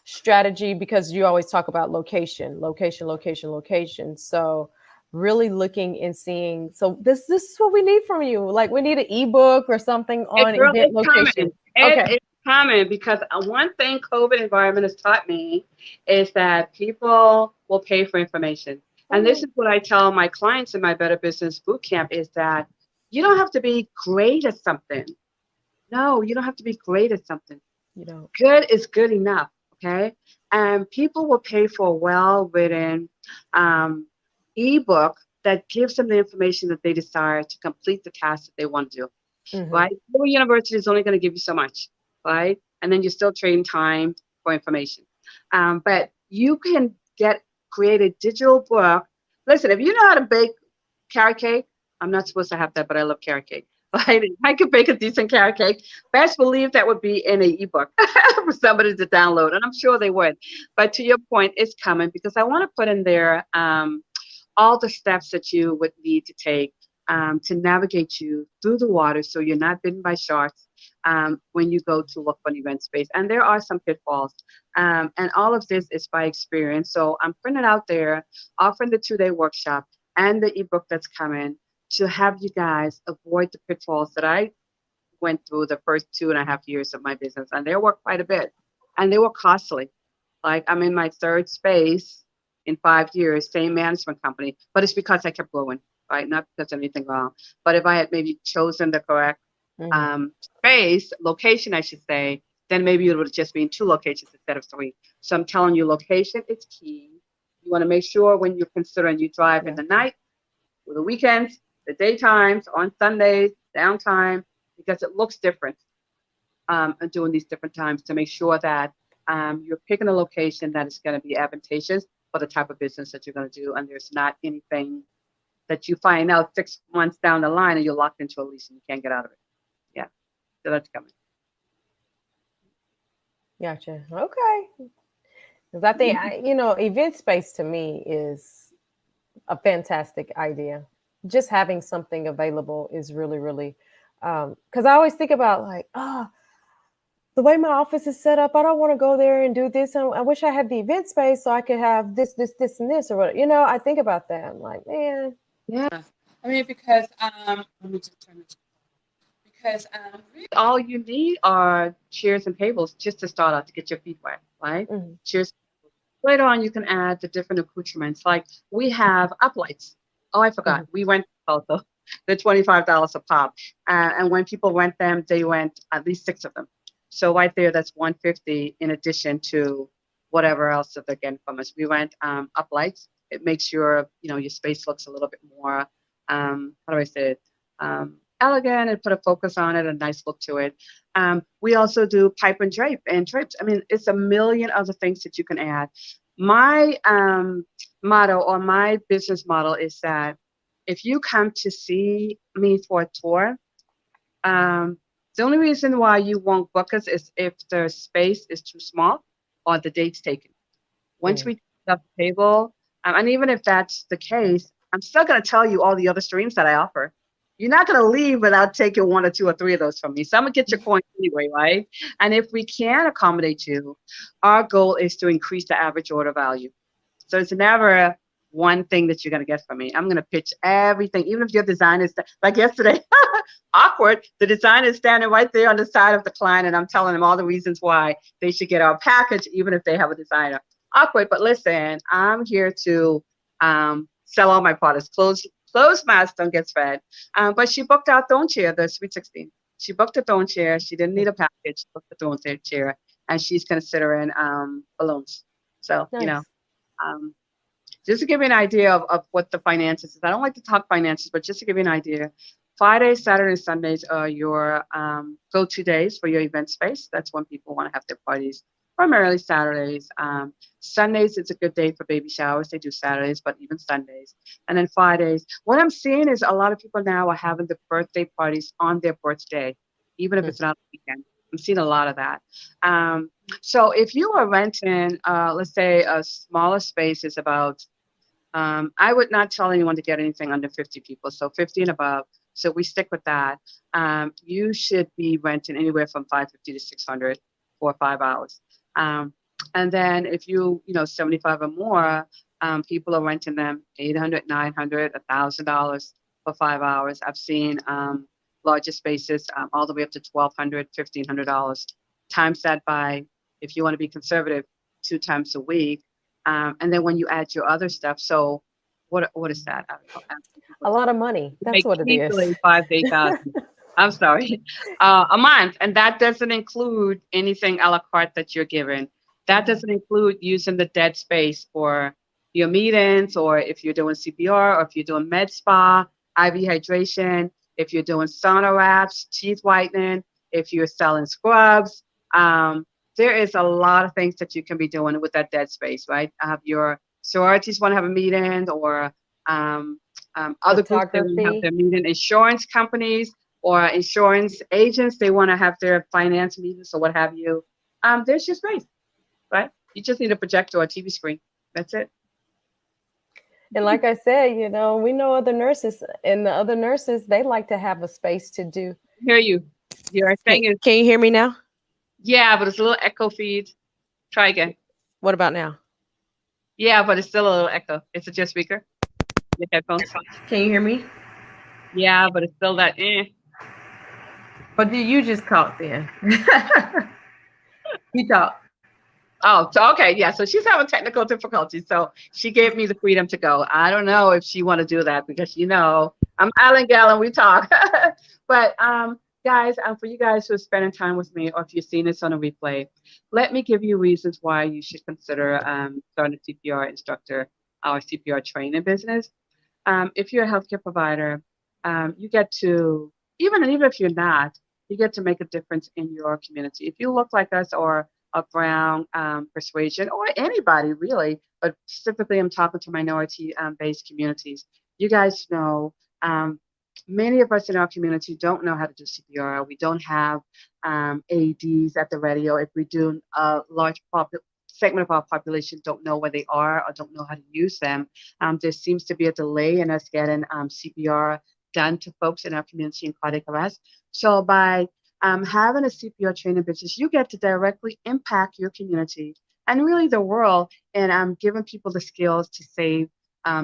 strategy because you always talk about location, location, location, location. So really looking and seeing. So this is what we need from you. Like we need an ebook or something on Girl, event it's location. common. It Okay. is common because one thing COVID environment has taught me is that people will pay for information. Oh And yeah. this is what I tell my clients in my Better Business Bootcamp is that you don't have to be great at something. No, you don't have to be great at something. You know. Good is good enough, okay? And people will pay for a well-written um, ebook that gives them the information that they desire to complete the task that they want to do, Hmm. right? Your university is only going to give you so much, right? And then you're still trading time for information. But you can create a digital book. Listen, if you know how to bake carrot cake, I'm not supposed to have that, but I love carrot cake. Right? If I could bake a decent carrot cake, best believe that would be in an ebook for somebody to download, and I'm sure they would. But to your point, it's coming because I want to put in there all the steps that you would need to take to navigate you through the water so you're not bitten by sharks when you go to look for an event space. And there are some pitfalls. And all of this is by experience. So I'm putting it out there, offering the 2-day workshop and the ebook that's coming to have you guys avoid the pitfalls that I went through the first 2.5 years of my business. And they were quite a bit. And they were costly. Like I'm in my third space in 5 years, same management company, but it's because I kept growing, right? Not because of anything wrong. But if I had maybe chosen the correct Hmm. space, location, I should say, then maybe it would have just been 2 locations instead of 3. So I'm telling you, location is key. You want to make sure when you're considering you drive in Yeah. the night, or the weekends, the daytimes, on Sundays, downtime, because it looks different doing these different times to make sure that You're picking a location that is going to be advantageous for the type of business that you're going to do, and there's not anything that you find out 6 months down the line and you're locked into a lease and you can't get out of it. Yeah, so that's coming. Gotcha. Okay. Because I think, event space to me is a fantastic idea. Just having something available is really, really, because I always think about like, the way my office is set up, I don't want to go there and do this. I wish I had the event space so I could have this, and this, or what. I think about that. I'm like, man. Yeah. I mean, because let me just turn this. Because really all you need are chairs and tables just to start out to get your feet wet, right? Mm-hmm. Chairs. Later on, you can add the different accoutrements. Like we have uplights. Oh, I forgot. We went also. They're $25 a pop, and when people rent them, they rent at least 6 of them. So right there, that's $150 in addition to whatever else that they're getting from us. We rent uplights. It makes your your space looks a little bit more how do I say it elegant and put a focus on it, a nice look to it. We also do pipe and drapes. I mean, it's a million other things that you can add. My motto or my business model is that if you come to see me for a tour, the only reason why you won't book us is if the space is too small or the date's taken. Once we set up the table, and even if that's the case, I'm still going to tell you all the other streams that I offer. You're not going to leave without taking 1 or 2 or 3 of those from me. So I'm going to get your coin anyway, right? And if we can accommodate you, our goal is to increase the average order value. So it's never one thing that you're going to get from me. I'm going to pitch everything, even if your design is like yesterday, awkward. The design is standing right there on the side of the client, and I'm telling them all the reasons why they should get our package, even if they have a designer. Awkward, but listen, I'm here to sell all my products. Closed mouths don't get fed. But she booked our throne chair, the Sweet 16. She booked a throne chair. She didn't need a package. She booked the throne chair, and she's considering balloons. So, Nice. just to give you an idea of what the finances is. I don't like to talk finances, but just to give you an idea, Fridays, Saturdays, Sundays are your go-to days for your event space. That's when people want to have their parties. Primarily Saturdays. Sundays, it's a good day for baby showers. They do Saturdays, but even Sundays. And then Fridays. What I'm seeing is a lot of people now are having the birthday parties on their birthday, even if it's not a weekend. I'm seeing a lot of that. So if you are renting, let's say a smaller space is about, I would not tell anyone to get anything under 50 people. So 50 and above. So we stick with that. You should be renting anywhere from 550 to 600 for 5 hours. And then if you 75 or more, people are renting them $800, $900, $1,000 for 5 hours. I've seen larger spaces all the way up to $1,200, $1,500. Times that by, if you want to be conservative, 2 times a week. And then when you add your other stuff, so what is that? A lot of money. That's what it is. 5,000 to 8,000. I'm sorry, a month, and that doesn't include anything a la carte that you're given. That doesn't include using the dead space for your meetings, or if you're doing CPR, or if you're doing med spa, IV hydration, if you're doing sauna wraps, teeth whitening, if you're selling scrubs. There is a lot of things that you can be doing with that dead space, right? Your sororities want to have a meeting, or other groups that want to have their meeting, insurance companies or insurance agents, they want to have their finance meetings or what have you. There's your space, right? You just need a projector or a TV screen. That's it. And like I said, we know other nurses, and the other nurses, they like to have a space to do. Hear you. Your thing is. Can you hear me now? Yeah, but it's a little echo feed. Try again. What about now? Yeah, but it's still a little echo. Is it your speaker? Your headphones? Can you hear me? Yeah, but it's still that. But you just caught then. You talk. Oh, so, okay, yeah. So she's having technical difficulties. So she gave me the freedom to go. I don't know if she want to do that because I'm Island Gal and we talk. But guys, for you guys who are spending time with me, or if you've seen this on a replay, let me give you reasons why you should consider starting a CPR instructor or CPR training business. If you're a healthcare provider, you get to, even if you're not, you get to make a difference in your community. If you look like us, or of brown persuasion, or anybody really, but specifically I'm talking to minority based communities. You guys know many of us in our community don't know how to do CPR. We don't have AEDs at the ready, or if we do, a large segment of our population don't know where they are or don't know how to use them. There seems to be a delay in us getting CPR done to folks in our community in cardiac arrest. So by having a CPR training business, you get to directly impact your community and really the world, and giving people the skills to save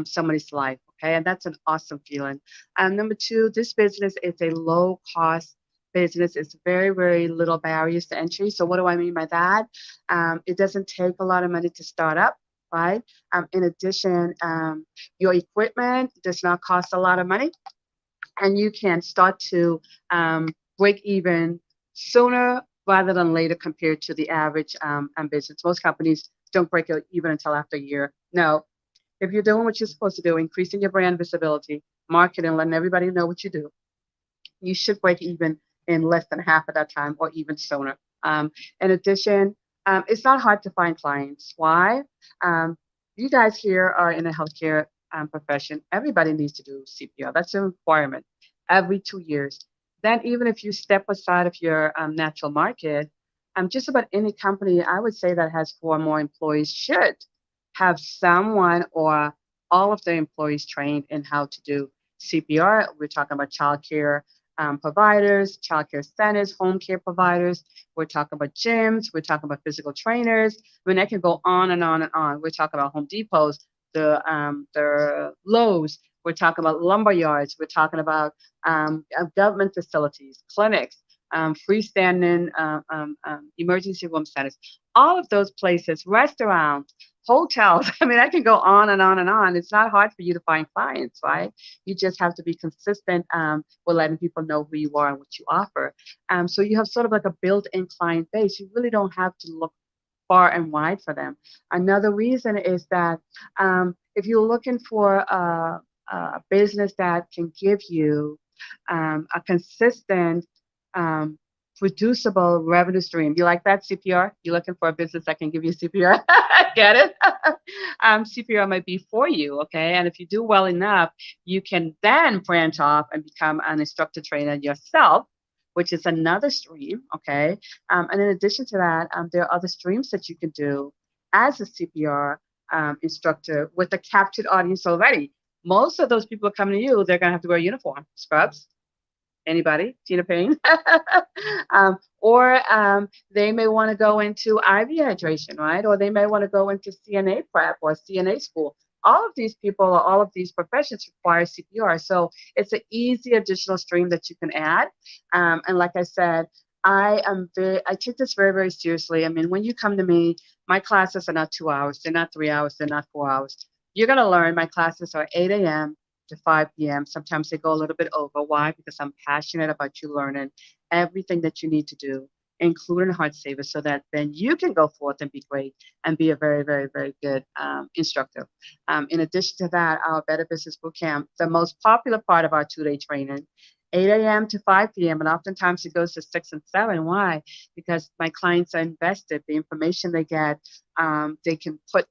somebody's life. Okay, and that's an awesome feeling. Number two, this business is a low cost business. It's very, very little barriers to entry. So what do I mean by that? It doesn't take a lot of money to start up, right? In addition, your equipment does not cost a lot of money, and you can start to break even sooner rather than later compared to the average business. Most companies don't break even until after a year. No, if you're doing what you're supposed to do, increasing your brand visibility, marketing, letting everybody know what you do, you should break even in less than half of that time or even sooner. In addition, it's not hard to find clients. Why? You guys here are in a healthcare profession. Everybody needs to do CPR. That's a requirement every 2 years. Then even if you step aside of your natural market, just about any company, I would say, that has 4 or more employees should have someone or all of their employees trained in how to do CPR. We're talking about childcare providers, childcare centers, home care providers. We're talking about gyms. We're talking about physical trainers. I mean, I can go on and on and on. We're talking about Home Depots, the Lowe's. We're talking about lumber yards. We're talking about government facilities, clinics, freestanding emergency room centers. All of those places, restaurants, hotels. I mean, I can go on and on and on. It's not hard for you to find clients, right? You just have to be consistent with letting people know who you are and what you offer. So you have sort of like a built-in client base. You really don't have to look far and wide for them. Another reason is that if you're looking for a business that can give you a consistent, producible revenue stream. You like that, CPR? You're looking for a business that can give you CPR? Get it? CPR might be for you, okay? And if you do well enough, you can then branch off and become an instructor trainer yourself, which is another stream, okay? And in addition to that, there are other streams that you can do as a CPR instructor with a captured audience already. Most of those people coming to you, they're going to have to wear a uniform, scrubs. Anybody? Tina Payne? Or they may want to go into IV hydration, right? Or they may want to go into CNA prep or CNA school. All of these people or all of these professions require CPR. So it's an easy additional stream that you can add. And like I said, I take this very, very seriously. I mean, when you come to me, my classes are not 2 hours. They're not 3 hours. They're not 4 hours. You're going to learn. My classes are 8 a.m. to 5 p.m. Sometimes they go a little bit over. Why? Because I'm passionate about you learning everything that you need to do, including Heart Saver, so that then you can go forth and be great and be a very, very, very good instructor. In addition to that, our Better Business Bootcamp, the most popular part of our 2-day training, 8 a.m. to 5 p.m. And oftentimes it goes to 6 and 7. Why? Because my clients are invested. The information they get, they can put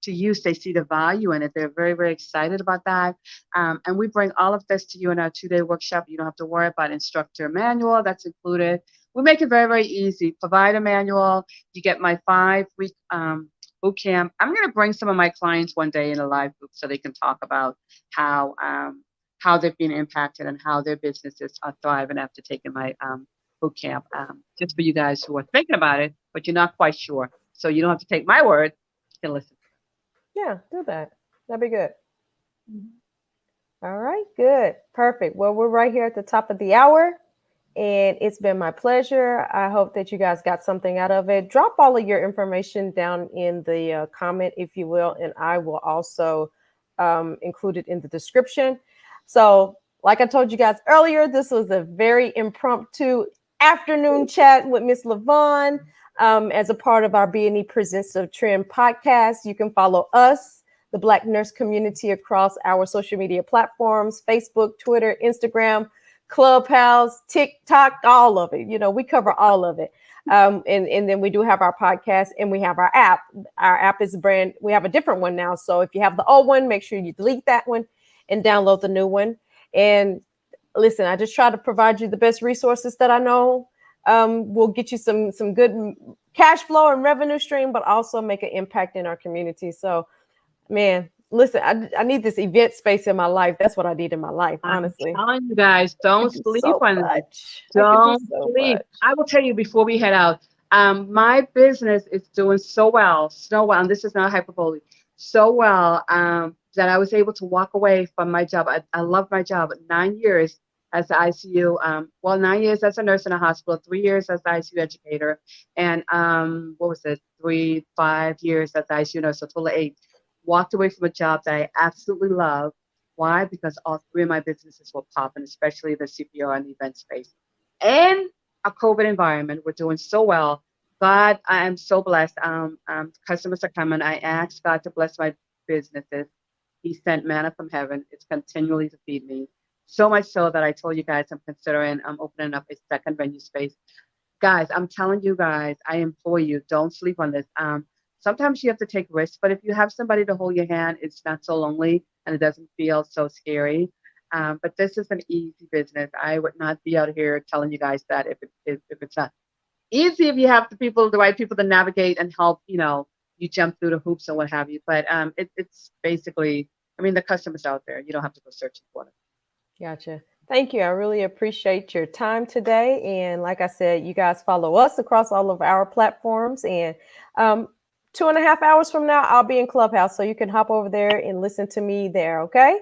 to use. They see the value in it. They're very, very excited about that. And we bring all of this to you in our 2-day workshop. You don't have to worry about instructor manual. That's included. We make it very, very easy. Provide a manual. You get my 5-week boot camp. I'm going to bring some of my clients one day in a live group so they can talk about how they've been impacted and how their businesses are thriving after taking my boot camp. Just for you guys who are thinking about it, but you're not quite sure. So you don't have to take my word. You can listen. Yeah, do that. That'd be good. All right, good. Perfect. Well, we're right here at the top of the hour, and it's been my pleasure. I hope that you guys got something out of it. Drop all of your information down in the comment, if you will, and I will also include it in the description. So, like I told you guys earlier, this was a very impromptu afternoon chat with Miss LaVon. As a part of our B&E Presents a Trend podcast. You can follow us, the Black nurse community, across our social media platforms: Facebook, Twitter, Instagram, Clubhouse, TikTok, all of it. You know, we cover all of it. And then we do have our podcast and we have our app. Our app is we have a different one now. So if you have the old one, make sure you delete that one and download the new one. And listen, I just try to provide you the best resources that I know will get you some good cash flow and revenue stream, but also make an impact in our community. So, man, listen, I need this event space in my life. That's what I need in my life, I'm honestly. telling you guys, I could don't do sleep so on it. much. I could do Don't so sleep. much. I will tell you before we head out, my business is doing so well, and this is not hyperbole, so well that I was able to walk away from my job. I love my job. 9 years as the ICU, 9 years as a nurse in a hospital, 3 years as the ICU educator, and what was it, 5 years as the ICU nurse, so total of 8. Walked away from a job that I absolutely love. Why? Because all three of my businesses were popping, especially the CPR and the event space. In a COVID environment, we're doing so well. God, I am so blessed. Customers are coming. I asked God to bless my businesses. He sent manna from heaven. It's continually to feed me. So much so that I told you guys I'm considering opening up a second venue space. Guys, I'm telling you guys, I implore you, don't sleep on this. Sometimes you have to take risks, but if you have somebody to hold your hand, it's not so lonely and it doesn't feel so scary. But this is an easy business. I would not be out here telling you guys that if it's not easy, if you have the right people to navigate and help, you jump through the hoops and what have you. But it's basically, I mean, the customer's out there. You don't have to go searching for them. Gotcha. Thank you. I really appreciate your time today. And like I said, you guys follow us across all of our platforms. And 2.5 hours from now, I'll be in Clubhouse. So you can hop over there and listen to me there. Okay.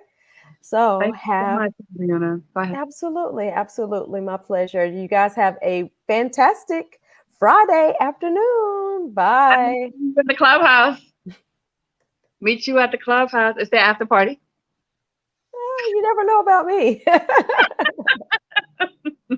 So Thank you so much, Brianna. Go ahead. Absolutely. Absolutely. My pleasure. You guys have a fantastic Friday afternoon. Bye. In the clubhouse. Meet you at the clubhouse. Is there after party? You never know about me.